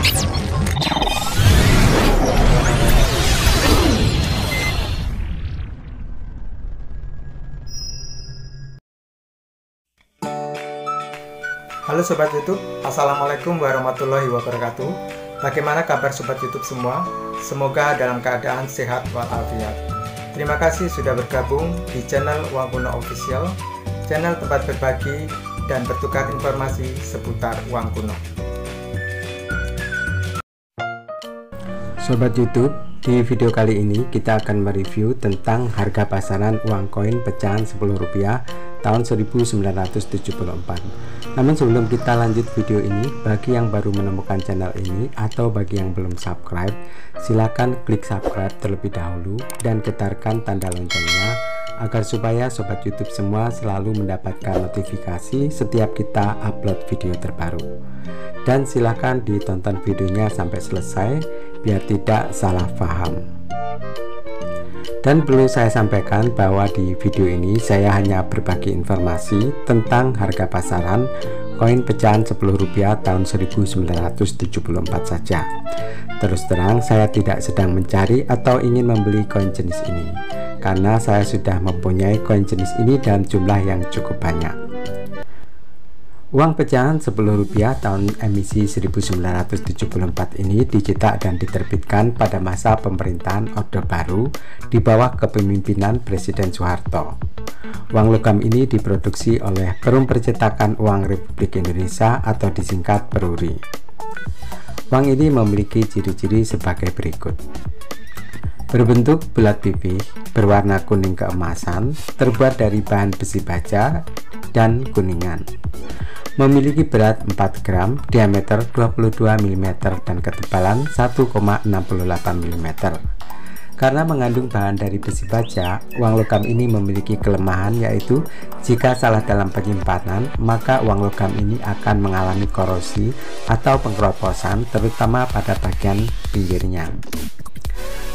Halo Sobat YouTube, Assalamualaikum warahmatullahi wabarakatuh. Bagaimana kabar Sobat YouTube semua? Semoga dalam keadaan sehat walafiat. Terima kasih sudah bergabung di channel Uang Kuno Official, channel tempat berbagi dan bertukar informasi seputar uang kuno. Sobat YouTube, di video kali ini kita akan mereview tentang harga pasaran uang koin pecahan Rp10 tahun 1974. Namun sebelum kita lanjut video ini, bagi yang baru menemukan channel ini atau bagi yang belum subscribe, silakan klik subscribe terlebih dahulu dan getarkan tanda loncengnya agar supaya Sobat YouTube semua selalu mendapatkan notifikasi setiap kita upload video terbaru. Dan silakan ditonton videonya sampai selesai biar tidak salah paham. Dan perlu saya sampaikan bahwa di video ini saya hanya berbagi informasi tentang harga pasaran koin pecahan Rp10 tahun 1974 saja. Terus terang saya tidak sedang mencari atau ingin membeli koin jenis ini, karena saya sudah mempunyai koin jenis ini dalam jumlah yang cukup banyak. Uang pecahan Rp10 tahun emisi 1974 ini dicetak dan diterbitkan pada masa pemerintahan Orde Baru di bawah kepemimpinan Presiden Soeharto. Uang logam ini diproduksi oleh Perum Percetakan Uang Republik Indonesia atau disingkat Peruri. Uang ini memiliki ciri-ciri sebagai berikut. Berbentuk bulat pipih, berwarna kuning keemasan, terbuat dari bahan besi baja dan kuningan. Memiliki berat 4 gram, diameter 22 mm dan ketebalan 1,68 mm. Karena mengandung bahan dari besi baja, uang logam ini memiliki kelemahan, yaitu jika salah dalam penyimpanan, maka uang logam ini akan mengalami korosi atau pengkeroposan, terutama pada bagian pinggirnya.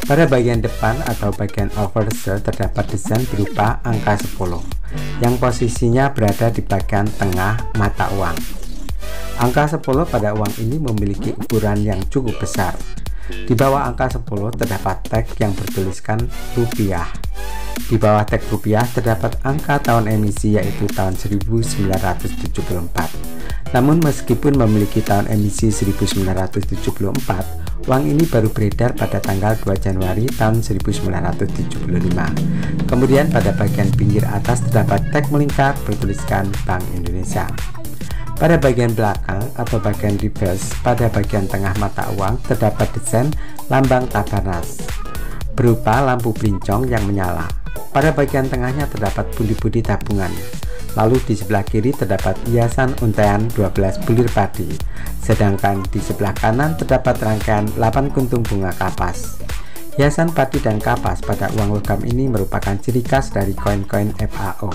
Pada bagian depan atau bagian overshield terdapat desain berupa angka 10 yang posisinya berada di bagian tengah mata uang. Angka 10 pada uang ini memiliki ukuran yang cukup besar. Di bawah angka 10 terdapat tag yang bertuliskan rupiah. Di bawah tag rupiah terdapat angka tahun emisi, yaitu tahun 1974. Namun meskipun memiliki tahun emisi 1974, uang ini baru beredar pada tanggal 2 Januari tahun 1975. Kemudian pada bagian pinggir atas terdapat tag melingkar bertuliskan Bank Indonesia. Pada bagian belakang atau bagian reverse, pada bagian tengah mata uang terdapat desain lambang Tabanas berupa lampu blincong yang menyala. Pada bagian tengahnya terdapat pundi-pundi tabungan. Lalu di sebelah kiri terdapat hiasan untaian 12 bulir padi, sedangkan di sebelah kanan terdapat rangkaian 8 kuntum bunga kapas. Hiasan padi dan kapas pada uang logam ini merupakan ciri khas dari koin-koin FAO.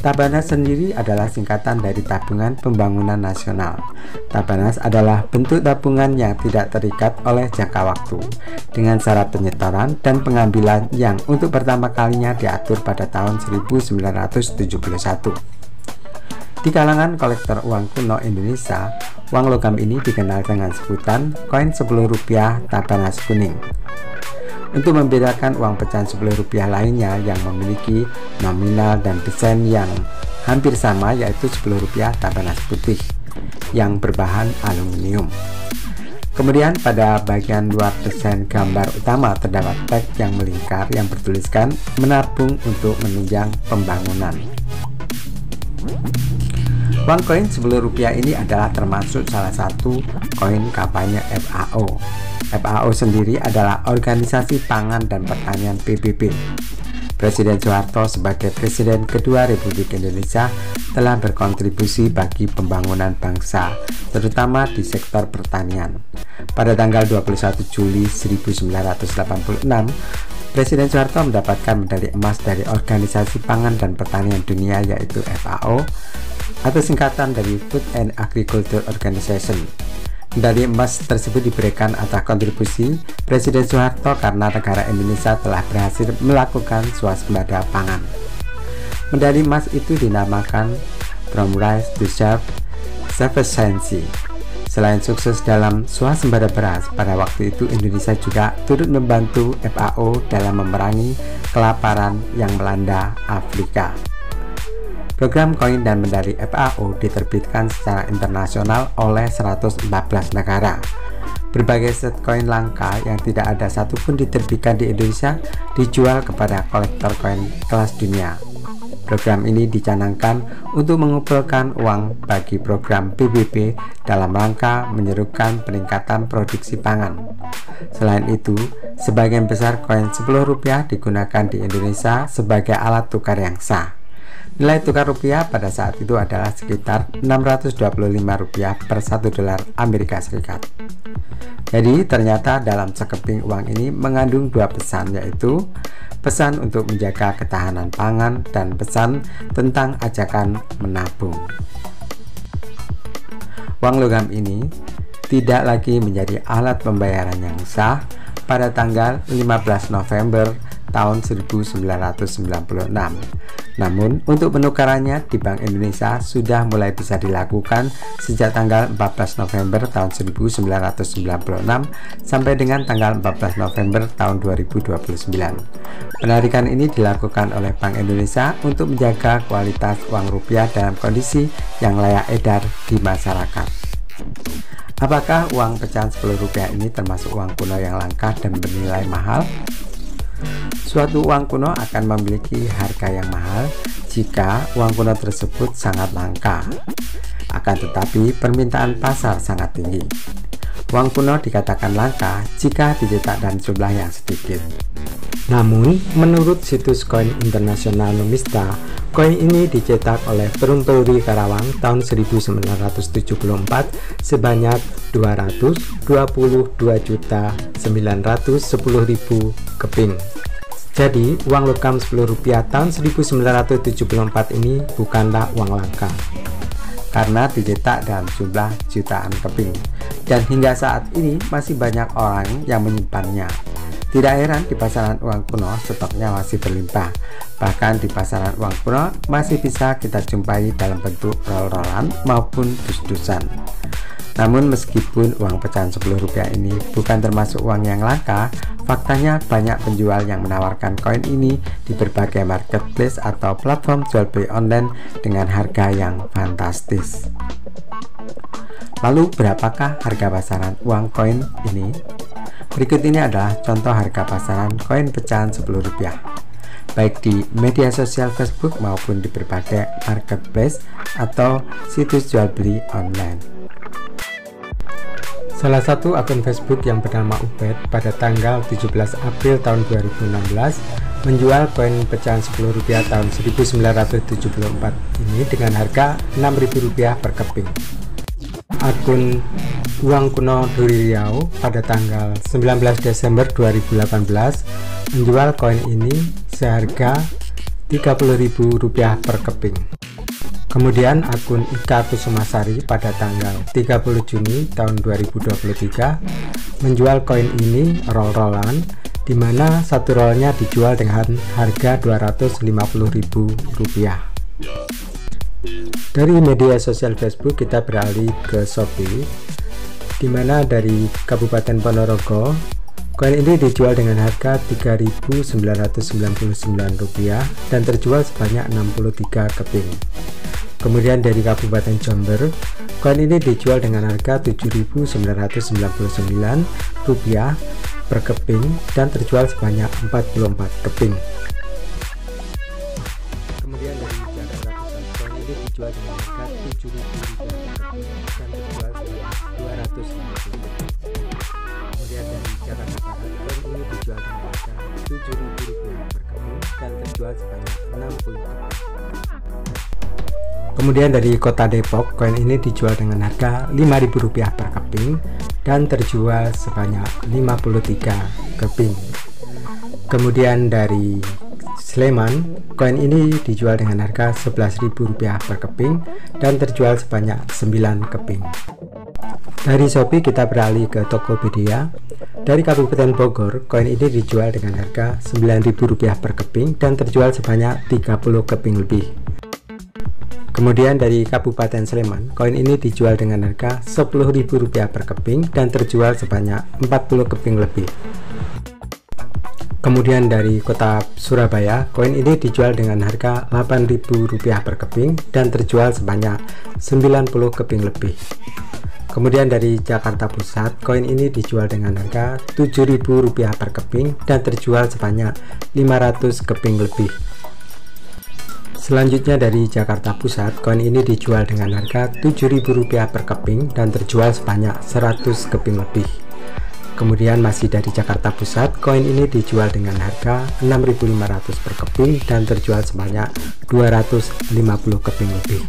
Tabanas sendiri adalah singkatan dari Tabungan Pembangunan Nasional. Tabanas adalah bentuk tabungan yang tidak terikat oleh jangka waktu, dengan syarat penyetoran dan pengambilan yang untuk pertama kalinya diatur pada tahun 1971. Di kalangan kolektor uang kuno Indonesia, uang logam ini dikenal dengan sebutan koin Rp10 Tabanas kuning. Untuk membedakan uang pecahan Rp10 lainnya yang memiliki nominal dan desain yang hampir sama, yaitu Rp10 Tabanas putih yang berbahan aluminium. Kemudian pada bagian luar desain gambar utama terdapat tag yang melingkar yang bertuliskan menabung untuk menunjang pembangunan. Uang koin Rp10 ini adalah termasuk salah satu koin kampanye FAO. FAO sendiri adalah Organisasi Pangan dan Pertanian PBB. Presiden Soeharto sebagai Presiden kedua Republik Indonesia telah berkontribusi bagi pembangunan bangsa, terutama di sektor pertanian. Pada tanggal 21 Juli 1986, Presiden Soeharto mendapatkan medali emas dari Organisasi Pangan dan Pertanian Dunia, yaitu FAO, atau singkatan dari Food and Agriculture Organization. Medali emas tersebut diberikan atas kontribusi Presiden Soeharto karena negara Indonesia telah berhasil melakukan swasembada pangan. Medali emas itu dinamakan From Rice to Self-Sufficiency. Selain sukses dalam swasembada beras, pada waktu itu Indonesia juga turut membantu FAO dalam memerangi kelaparan yang melanda Afrika. Program koin dan medali FAO diterbitkan secara internasional oleh 114 negara. Berbagai set koin langka yang tidak ada satupun diterbitkan di Indonesia dijual kepada kolektor koin kelas dunia. Program ini dicanangkan untuk mengumpulkan uang bagi program PBB dalam rangka menyerukan peningkatan produksi pangan. Selain itu, sebagian besar koin Rp10 digunakan di Indonesia sebagai alat tukar yang sah. Nilai tukar rupiah pada saat itu adalah sekitar Rp625 per $1 Amerika Serikat. Jadi ternyata dalam sekeping uang ini mengandung dua pesan, yaitu pesan untuk menjaga ketahanan pangan dan pesan tentang ajakan menabung. Uang logam ini tidak lagi menjadi alat pembayaran yang sah pada tanggal 15 November tahun 1996. Namun, untuk penukarannya di Bank Indonesia sudah mulai bisa dilakukan sejak tanggal 14 November tahun 1996 sampai dengan tanggal 14 November tahun 2029. Penarikan ini dilakukan oleh Bank Indonesia untuk menjaga kualitas uang rupiah dalam kondisi yang layak edar di masyarakat. Apakah uang pecahan Rp10 ini termasuk uang kuno yang langka dan bernilai mahal? Suatu uang kuno akan memiliki harga yang mahal jika uang kuno tersebut sangat langka. Akan tetapi permintaan pasar sangat tinggi. Uang kuno dikatakan langka jika dicetak dalam jumlah yang sedikit. Namun, menurut situs koin internasional Numista, koin ini dicetak oleh Perumpeuri Karawang tahun 1974 sebanyak 222.910.000 keping. Jadi, uang logam Rp10 tahun 1974 ini bukanlah uang langka, karena dicetak dalam jumlah jutaan keping, dan hingga saat ini masih banyak orang yang menyimpannya. Tidak heran di pasaran uang kuno stoknya masih berlimpah. Bahkan di pasaran uang kuno masih bisa kita jumpai dalam bentuk roll-rollan maupun dus-dusan. Namun meskipun uang pecahan Rp10 ini bukan termasuk uang yang langka, faktanya banyak penjual yang menawarkan koin ini di berbagai marketplace atau platform jual beli online dengan harga yang fantastis. Lalu berapakah harga pasaran uang koin ini? Berikut ini adalah contoh harga pasaran koin pecahan Rp10, baik di media sosial Facebook maupun di berbagai marketplace atau situs jual beli online. Salah satu akun Facebook yang bernama Ubed pada tanggal 17 April tahun 2016 menjual koin pecahan Rp10 tahun 1974 ini dengan harga Rp6.000 per keping. Akun Uang Kuno Duri Riau pada tanggal 19 Desember 2018 menjual koin ini seharga Rp30.000 per keping. Kemudian akun Ika Kusumasari pada tanggal 30 Juni tahun 2023 menjual koin ini roll-rollan, di mana satu rollnya dijual dengan harga Rp250.000. Dari media sosial Facebook kita beralih ke Shopee, di mana dari Kabupaten Ponorogo koin ini dijual dengan harga Rp3.999 dan terjual sebanyak 63 keping. Kemudian dari Kabupaten Jember, koin ini dijual dengan harga Rp7.999 per keping dan terjual sebanyak 44 keping. Kemudian dari Jakarta Pusat, koin ini dijual dengan harga Rp7.000 per keping dan terjual sebanyak 250 keping. Kemudian dari Jakarta Barat, koin ini dijual dengan harga Rp7.000 per keping dan terjual sebanyak 60 keping. Kemudian dari Kota Depok, koin ini dijual dengan harga Rp5.000 per keping dan terjual sebanyak 53 keping. Kemudian dari Sleman, koin ini dijual dengan harga Rp11.000 per keping dan terjual sebanyak 9 keping. Dari Shopee kita beralih ke Tokopedia. Dari Kabupaten Bogor, koin ini dijual dengan harga Rp9.000 per keping dan terjual sebanyak 30 keping lebih. Kemudian dari Kabupaten Sleman, koin ini dijual dengan harga Rp10.000 per keping dan terjual sebanyak 40 keping lebih. Kemudian dari Kota Surabaya, koin ini dijual dengan harga Rp8.000 per keping dan terjual sebanyak 90 keping lebih. Kemudian dari Jakarta Pusat, koin ini dijual dengan harga Rp7.000 per keping dan terjual sebanyak 500 keping lebih. Selanjutnya dari Jakarta Pusat, koin ini dijual dengan harga Rp7.000 per keping dan terjual sebanyak 100 keping lebih. Kemudian masih dari Jakarta Pusat, koin ini dijual dengan harga Rp6.500 per keping dan terjual sebanyak 250 keping lebih.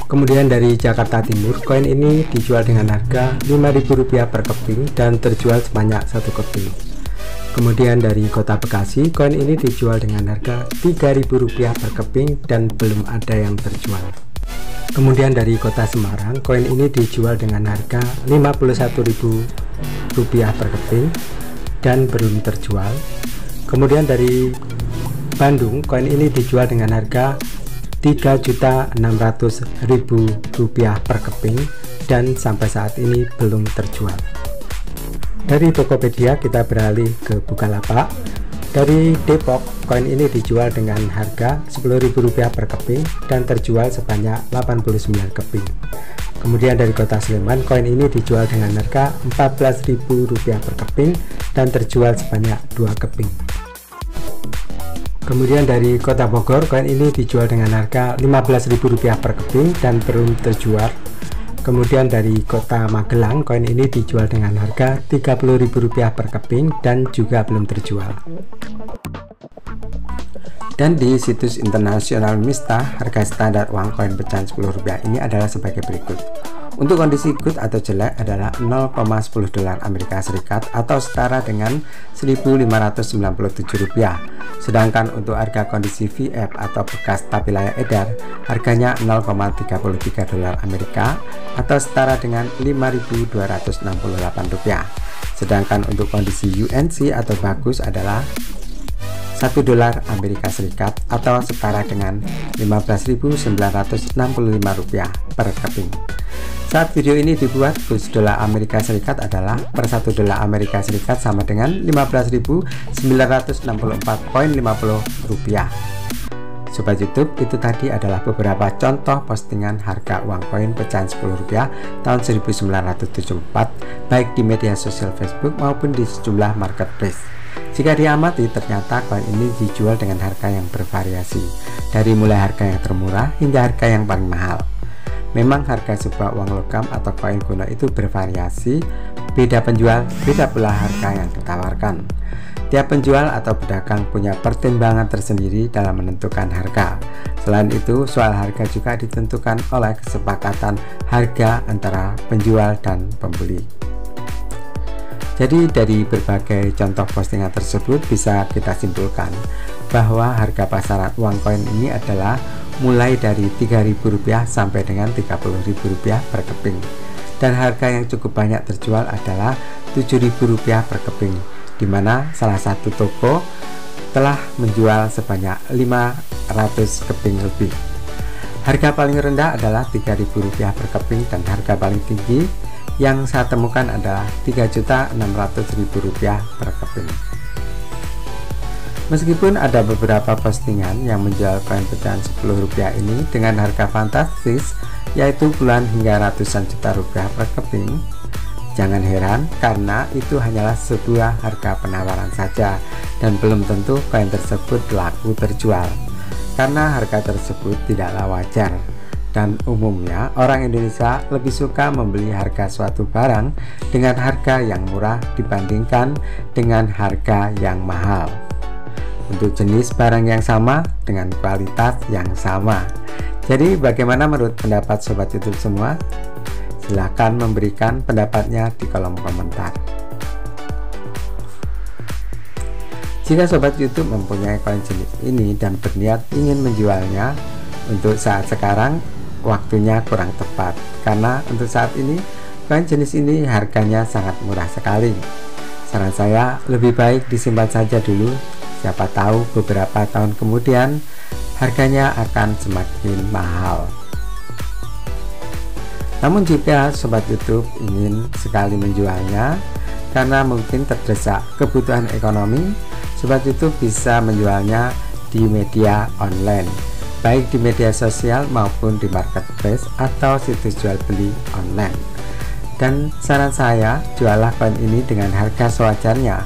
Kemudian dari Jakarta Timur, koin ini dijual dengan harga Rp5.000 per keping dan terjual sebanyak 1 keping. Kemudian dari Kota Bekasi, koin ini dijual dengan harga Rp3.000 per keping dan belum ada yang terjual. Kemudian dari Kota Semarang, koin ini dijual dengan harga Rp51.000 per keping dan belum terjual. Kemudian dari Bandung, koin ini dijual dengan harga Rp3.600.000 per keping dan sampai saat ini belum terjual. Dari Tokopedia kita beralih ke Bukalapak. Dari Depok, koin ini dijual dengan harga Rp10.000 per keping dan terjual sebanyak 89 keping. Kemudian dari Kota Sleman, koin ini dijual dengan harga Rp14.000 per keping dan terjual sebanyak 2 keping. Kemudian dari Kota Bogor, koin ini dijual dengan harga Rp15.000 per keping dan belum terjual. Kemudian dari Kota Magelang, koin ini dijual dengan harga Rp30.000 per keping dan juga belum terjual. Dan di situs internasional Mista, harga standar uang koin pecahan Rp10 ini adalah sebagai berikut. Untuk kondisi good atau jelek adalah 0,10 dolar Amerika Serikat atau setara dengan Rp1.597. Sedangkan untuk harga kondisi VF atau bekas tapi layak edar, harganya 0,33 dolar Amerika atau setara dengan Rp5.268. Sedangkan untuk kondisi UNC atau bagus adalah 1 dolar Amerika Serikat atau setara dengan Rp15.965 per keping. Saat video ini dibuat, kurs dolar Amerika Serikat adalah per 1 dolar Amerika Serikat sama dengan Rp15.964,50. Sobat YouTube, itu tadi adalah beberapa contoh postingan harga uang koin pecahan Rp10 tahun 1974 baik di media sosial Facebook maupun di sejumlah marketplace. Jika diamati, ternyata koin ini dijual dengan harga yang bervariasi, dari mulai harga yang termurah hingga harga yang paling mahal. Memang harga sebuah uang logam atau koin kuno itu bervariasi, beda penjual, beda pula harga yang ditawarkan. Tiap penjual atau pedagang punya pertimbangan tersendiri dalam menentukan harga. Selain itu, soal harga juga ditentukan oleh kesepakatan harga antara penjual dan pembeli. Jadi dari berbagai contoh postingan tersebut bisa kita simpulkan bahwa harga pasaran uang koin ini adalah mulai dari Rp3.000 sampai dengan Rp30.000 per keping, dan harga yang cukup banyak terjual adalah Rp7.000 per keping, di mana salah satu toko telah menjual sebanyak 500 keping lebih. Harga paling rendah adalah Rp3.000 per keping dan harga paling tinggi yang saya temukan adalah Rp3.600.000 per keping. Meskipun ada beberapa postingan yang menjual koin pecahan Rp10 ini dengan harga fantastis, yaitu puluhan hingga ratusan juta rupiah per keping, jangan heran karena itu hanyalah sebuah harga penawaran saja dan belum tentu koin tersebut laku terjual, karena harga tersebut tidaklah wajar. Dan umumnya orang Indonesia lebih suka membeli harga suatu barang dengan harga yang murah dibandingkan dengan harga yang mahal, untuk jenis barang yang sama dengan kualitas yang sama. Jadi bagaimana menurut pendapat sobat YouTube semua? Silahkan memberikan pendapatnya di kolom komentar. Jika sobat YouTube mempunyai koin jenis ini dan berniat ingin menjualnya, untuk saat sekarang waktunya kurang tepat, karena untuk saat ini koin jenis ini harganya sangat murah sekali. Saran saya lebih baik disimpan saja dulu, siapa tahu beberapa tahun kemudian harganya akan semakin mahal. Namun jika sobat YouTube ingin sekali menjualnya karena mungkin terdesak kebutuhan ekonomi, sobat YouTube bisa menjualnya di media online, baik di media sosial maupun di marketplace atau situs jual beli online. Dan saran saya, juallah koin ini dengan harga sewajarnya.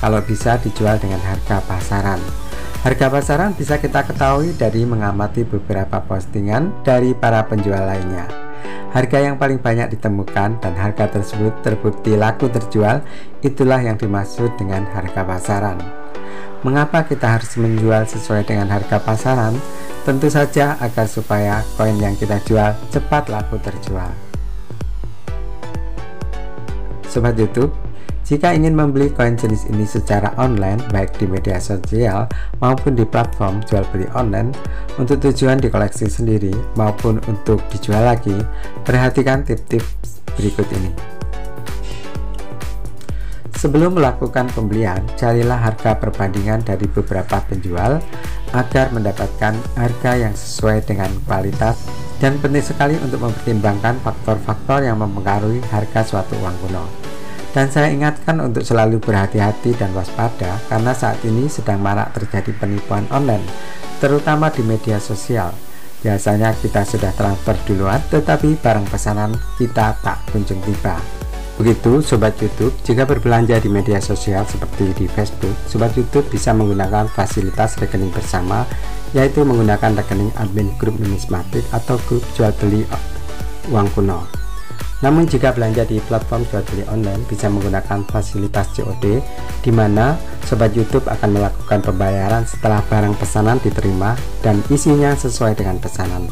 Kalau bisa dijual dengan harga pasaran. Harga pasaran bisa kita ketahui dari mengamati beberapa postingan dari para penjual lainnya. Harga yang paling banyak ditemukan dan harga tersebut terbukti laku terjual, itulah yang dimaksud dengan harga pasaran. Mengapa kita harus menjual sesuai dengan harga pasaran? Tentu saja agar supaya koin yang kita jual cepat laku terjual. Sobat YouTube, jika ingin membeli koin jenis ini secara online, baik di media sosial maupun di platform jual beli online, untuk tujuan dikoleksi sendiri maupun untuk dijual lagi, perhatikan tip-tips berikut ini. Sebelum melakukan pembelian, carilah harga perbandingan dari beberapa penjual agar mendapatkan harga yang sesuai dengan kualitas, dan penting sekali untuk mempertimbangkan faktor-faktor yang mempengaruhi harga suatu uang kuno. Dan saya ingatkan untuk selalu berhati-hati dan waspada karena saat ini sedang marak terjadi penipuan online, terutama di media sosial. Biasanya kita sudah transfer duluan, tetapi barang pesanan kita tak kunjung tiba. Begitu Sobat YouTube, jika berbelanja di media sosial seperti di Facebook, Sobat YouTube bisa menggunakan fasilitas rekening bersama, yaitu menggunakan rekening admin grup numismatik atau grup jual beli uang kuno. Namun jika belanja di platform jual beli online, bisa menggunakan fasilitas COD, di mana Sobat YouTube akan melakukan pembayaran setelah barang pesanan diterima dan isinya sesuai dengan pesanan.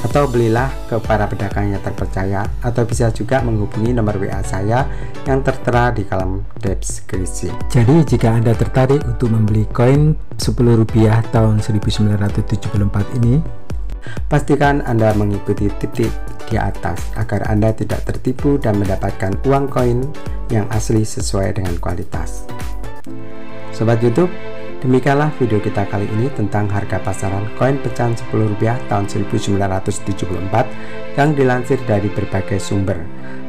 Atau belilah ke para pedagang yang terpercaya, atau bisa juga menghubungi nomor WA saya yang tertera di kolom deskripsi. Jadi jika Anda tertarik untuk membeli koin Rp10 tahun 1974 ini, pastikan Anda mengikuti tip-tip di atas agar Anda tidak tertipu dan mendapatkan uang koin yang asli sesuai dengan kualitas. Sobat YouTube, demikianlah video kita kali ini tentang harga pasaran koin pecahan Rp10 tahun 1974 yang dilansir dari berbagai sumber.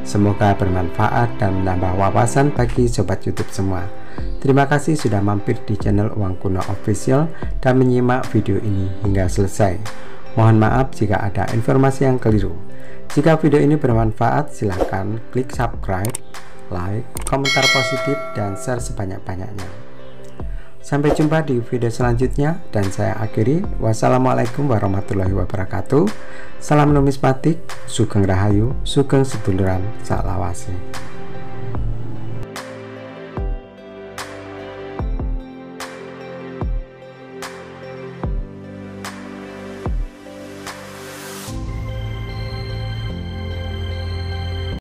Semoga bermanfaat dan menambah wawasan bagi Sobat YouTube semua. Terima kasih sudah mampir di channel Uang Kuno Official dan menyimak video ini hingga selesai. Mohon maaf jika ada informasi yang keliru. Jika video ini bermanfaat, silahkan klik subscribe, like, komentar positif, dan share sebanyak-banyaknya. Sampai jumpa di video selanjutnya, dan saya akhiri. Wassalamualaikum warahmatullahi wabarakatuh. Salam numismatik, sugeng rahayu, sugeng seduluran, saklawase.